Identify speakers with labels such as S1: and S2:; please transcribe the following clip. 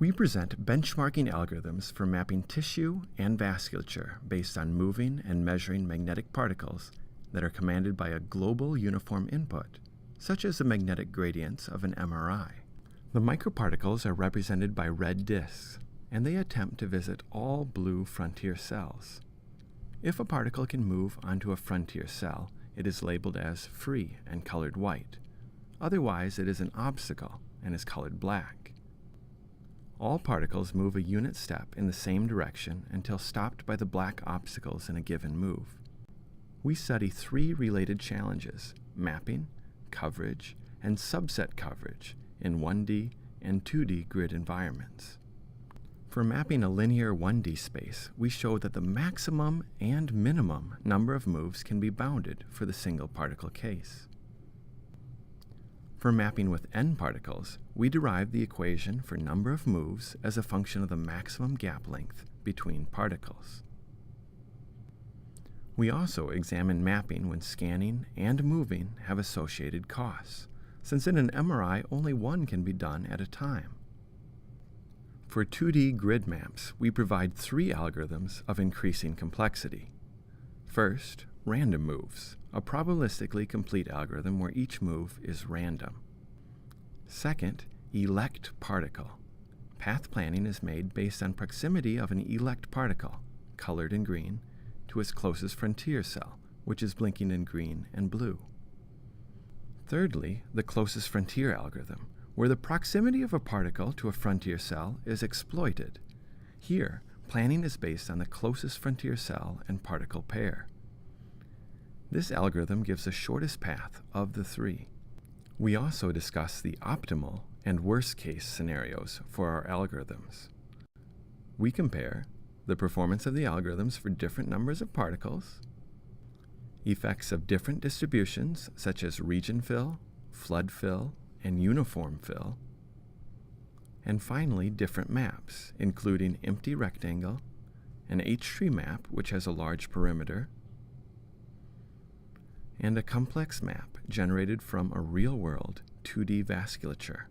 S1: We present benchmarking algorithms for mapping tissue and vasculature based on moving and measuring magnetic particles that are commanded by a global uniform input, such as the magnetic gradients of an MRI. The microparticles are represented by red disks, and they attempt to visit all blue frontier cells. If a particle can move onto a frontier cell, it is labeled as free and colored white. Otherwise, it is an obstacle and is colored black. All particles move a unit step in the same direction until stopped by the black obstacles in a given move. We study three related challenges: mapping, coverage, and subset coverage in 1D and 2D grid environments. For mapping a linear 1D space, we show that the maximum and minimum number of moves can be bounded for the single particle case. For mapping with n particles, we derive the equation for number of moves as a function of the maximum gap length between particles. We also examine mapping when scanning and moving have associated costs, since in an MRI only one can be done at a time. For 2D grid maps, we provide three algorithms of increasing complexity. First, random moves, a probabilistically complete algorithm where each move is random. Second, elect particle. Path planning is made based on proximity of an elect particle, colored in green, to its closest frontier cell, which is blinking in green and blue. Thirdly, the closest frontier algorithm, where the proximity of a particle to a frontier cell is exploited. Here, planning is based on the closest frontier cell and particle pair. This algorithm gives the shortest path of the three. We also discuss the optimal and worst-case scenarios for our algorithms. We compare the performance of the algorithms for different numbers of particles, effects of different distributions such as region fill, flood fill, and uniform fill, and finally different maps, including empty rectangle, an H-tree map which has a large perimeter, and a complex map generated from a real-world 2D vasculature.